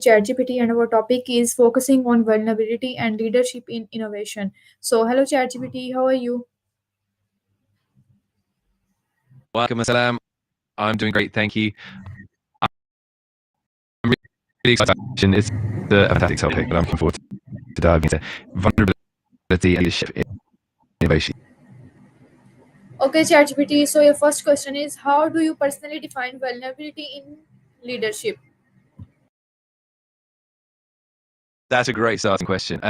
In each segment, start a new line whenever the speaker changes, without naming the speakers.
ChatGPT, and our topic is focusing on vulnerability and leadership in innovation. So, hello ChatGPT, how are you?
Welcome, Assalam. I'm doing great, thank you. I'm really excited. It's a fantastic topic that I'm looking forward to diving into vulnerability and leadership in innovation.
Okay, ChatGPT. So, your first question is, how do you personally define vulnerability in leadership?
That's a great starting question.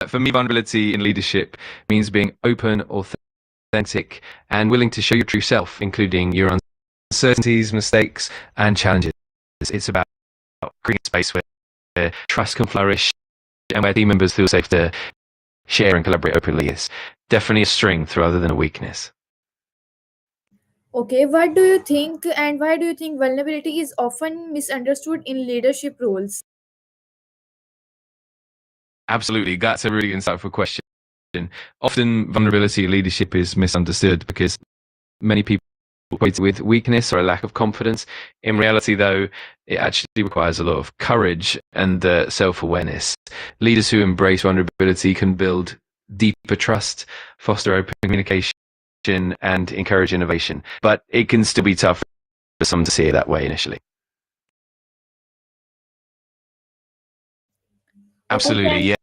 For me, vulnerability in leadership means being open, authentic, and willing to show your true self, including your uncertainties, mistakes, and challenges. It's about creating a space where trust can flourish and where team members feel safe to share and collaborate openly. It's definitely a strength rather than a weakness.
Okay, what do you think, and why do you think vulnerability is often misunderstood in leadership roles?
Absolutely, that's a really insightful question. Often, vulnerability in leadership is misunderstood because many people equate it with weakness or a lack of confidence. In reality, though, it actually requires a lot of courage and self-awareness. Leaders who embrace vulnerability can build deeper trust, foster open communication, and encourage innovation. But it can still be tough for some to see it that way initially.
Okay,
Absolutely, yeah.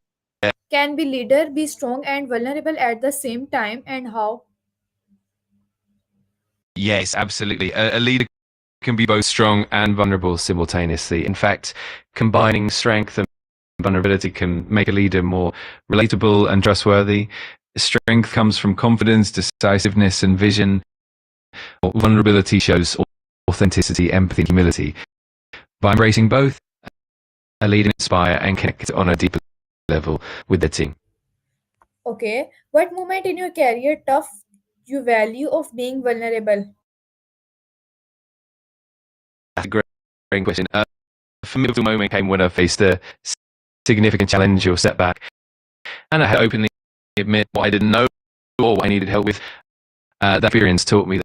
can be leader be strong and vulnerable at the same time, and how?
Yes, absolutely. A leader can be both strong and vulnerable simultaneously. In fact, combining strength and vulnerability can make a leader more relatable and trustworthy. Strength comes from confidence, decisiveness, and vision. Vulnerability shows authenticity, empathy, and humility. By embracing both, a leader can inspire and connect on a deeper level with their team.
Okay, what moment in your career tough you value of being vulnerable?
That's a great question. For me, the moment came when I faced a significant challenge or setback, and I had to openly admit what I didn't know or what I needed help with. That experience taught me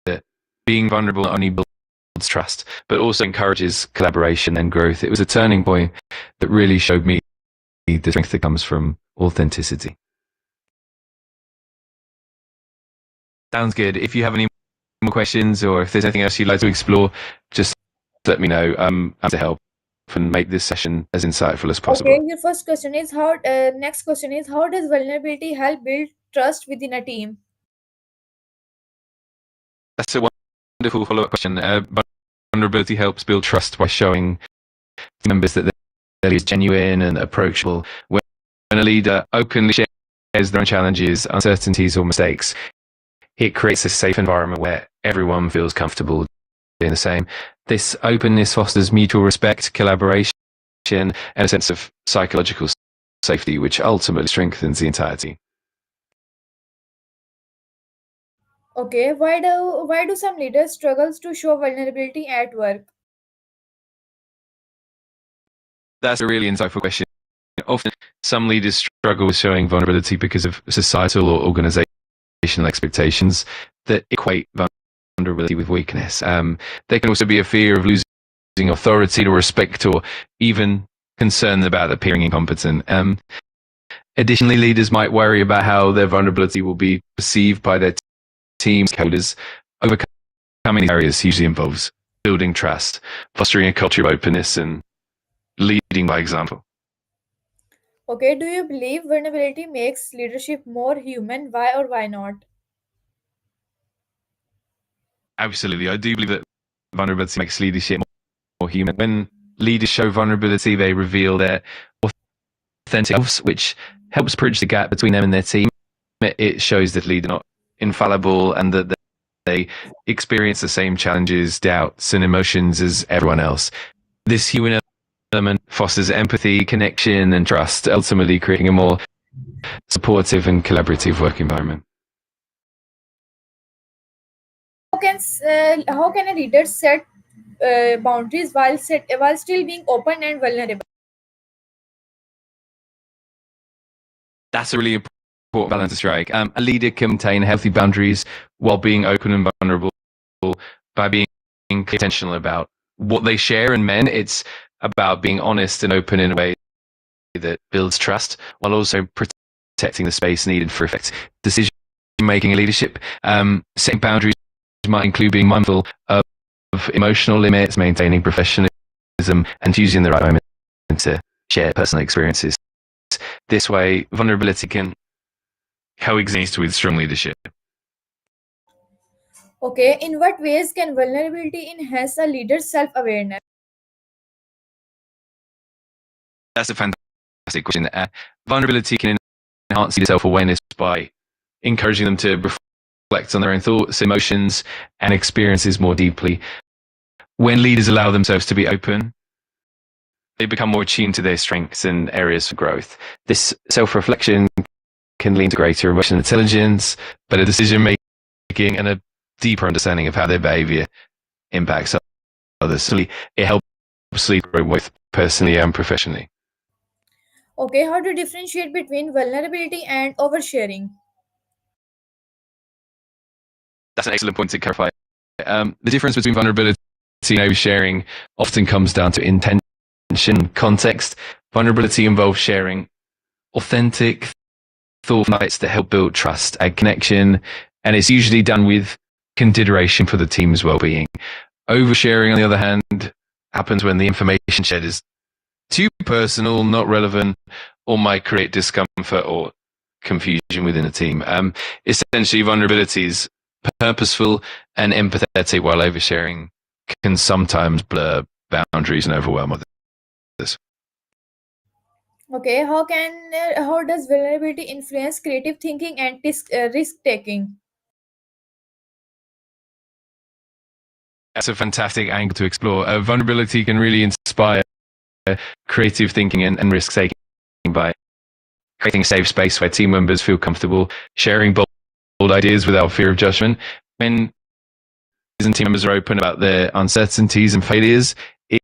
that being vulnerable not only builds trust, but also encourages collaboration and growth. It was a turning point that really showed me the strength that comes from authenticity. Sounds good. If you have any more questions or if there's anything else you'd like to explore, just let me know. I'm happy to help and make this session as insightful as
Okay,
possible.
your first question is how. Next question is, how does vulnerability help build trust within a team?
That's a wonderful follow-up question. Vulnerability helps build trust by showing members that they're genuine and approachable. When a leader openly shares their own challenges, uncertainties, or mistakes, it creates a safe environment where everyone feels comfortable doing the same. This openness fosters mutual respect, collaboration, and a sense of psychological safety, which ultimately strengthens the entire team.
Okay, why do some leaders struggles to show vulnerability at work?
That's a really insightful question. Often, some leaders struggle with showing vulnerability because of societal or organizational expectations that equate vulnerability with weakness. There can also be a fear of losing authority or respect, or even concern about appearing incompetent. Additionally, leaders might worry about how their vulnerability will be perceived by their team's coders. Overcoming these areas usually involves building trust, fostering a culture of openness, and leading by example.
Okay, do you believe vulnerability makes leadership more human? Why or why not?
Absolutely. I do believe that vulnerability makes leadership more human. When leaders show vulnerability, they reveal their authentic selves, which helps bridge the gap between them and their team. It shows that leaders are not infallible and that they experience the same challenges, doubts, and emotions as everyone else. This human element fosters empathy, connection, and trust, ultimately creating a more supportive and collaborative work environment.
How can a leader set boundaries while still being open and vulnerable?
That's a really important balance to strike. A leader can maintain healthy boundaries while being open and vulnerable by being intentional about what they share. And men, it's about being honest and open in a way that builds trust while also protecting the space needed for effective decision making and leadership. Setting boundaries might include being mindful of emotional limits, maintaining professionalism, and using the right moment to share personal experiences. This way, vulnerability can coexist with strong leadership.
Okay, in what ways can vulnerability enhance a leader's self awareness?
That's a fantastic question. Vulnerability can enhance leader self-awareness by encouraging them to reflect on their own thoughts, emotions, and experiences more deeply. When leaders allow themselves to be open, they become more attuned to their strengths and areas for growth. This self-reflection can lead to greater emotional intelligence, better decision making, and a deeper understanding of how their behavior impacts others. So it helps lead grow both personally and professionally.
Okay, how to differentiate between vulnerability and oversharing?
That's an excellent point to clarify. The difference between vulnerability and oversharing often comes down to intention, context. Vulnerability involves sharing authentic, thoughtful insights that help build trust and connection, and it's usually done with consideration for the team's well-being. Oversharing, on the other hand, happens when the information shared is too personal, not relevant, or might create discomfort or confusion within a team. Essentially, vulnerability is purposeful and empathetic, while oversharing can sometimes blur boundaries and overwhelm others.
Okay, how does vulnerability influence creative thinking and risk taking?
That's a fantastic angle to explore. Vulnerability can really inspire creative thinking and risk taking by creating a safe space where team members feel comfortable sharing bold ideas without fear of judgment. When team members are open about their uncertainties and failures, it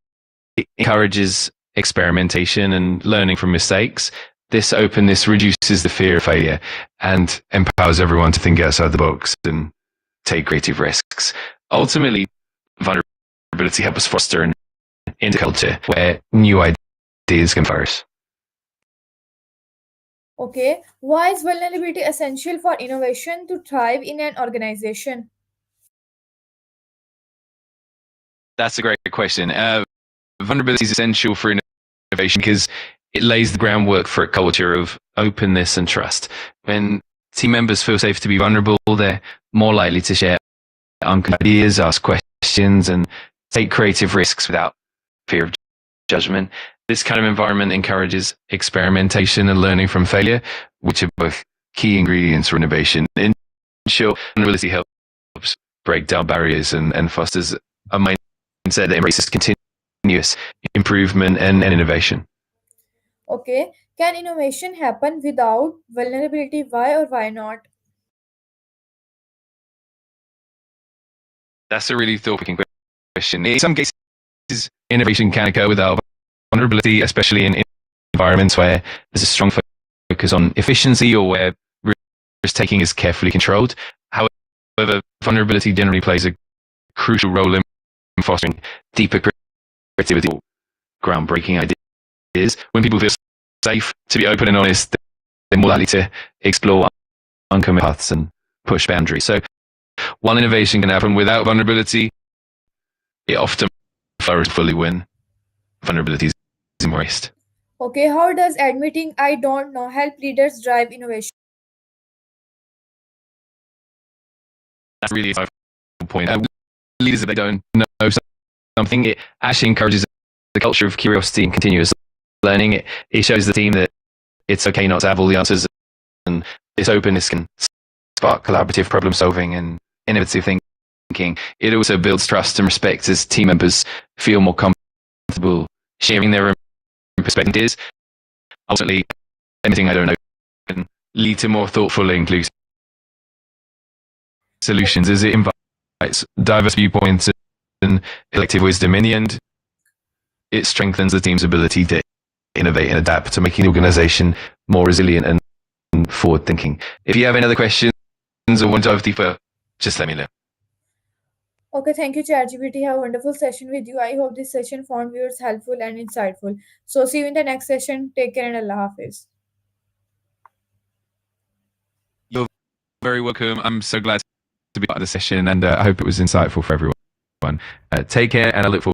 encourages experimentation and learning from mistakes. This openness reduces the fear of failure and empowers everyone to think outside the box and take creative risks. Ultimately, vulnerability helps foster an interculture where new ideas can flourish.
Okay, why is vulnerability essential for innovation to thrive in an organization?
That's a great question. Vulnerability is essential for innovation because it lays the groundwork for a culture of openness and trust. When team members feel safe to be vulnerable, they're more likely to share unconventional ideas, ask questions, and take creative risks without fear of judgment. This kind of environment encourages experimentation and learning from failure, which are both key ingredients for innovation. In short, vulnerability helps break down barriers and fosters a mindset that embraces continuous improvement and innovation.
Okay, can innovation happen without vulnerability? Why or why not?
That's a really thought-provoking question. In some cases, innovation can occur without vulnerability, especially in environments where there's a strong focus on efficiency or where risk-taking is carefully controlled. However, vulnerability generally plays a crucial role in fostering deeper creativity or groundbreaking ideas. When people feel safe to be open and honest, they're more likely to explore uncommon paths and push boundaries. So while innovation can happen without vulnerability, it often flourishes fully when vulnerability is embraced.
Okay, how does admitting I don't know help leaders drive innovation?
That's really a powerful point. Leaders, if they don't know something, it actually encourages the culture of curiosity and continuous learning. It shows the team that it's okay not to have all the answers, and this openness can spark collaborative problem solving and innovative thinking. It also builds trust and respect as team members feel more comfortable sharing their own perspectives. Ultimately, anything I don't know can lead to more thoughtful and inclusive solutions as it invites diverse viewpoints and collective wisdom. In the end, it strengthens the team's ability to innovate and adapt to making the organization more resilient and forward thinking. If you have any other questions or want to dive deeper, just let me know.
Okay, thank you, ChatGPT. Have a wonderful session with you. I hope this session found viewers helpful and insightful. So, see you in the next session. Take care and Allah Hafiz.
You're very welcome. I'm so glad to be part of the session, and I hope it was insightful for everyone. Take care, and I look forward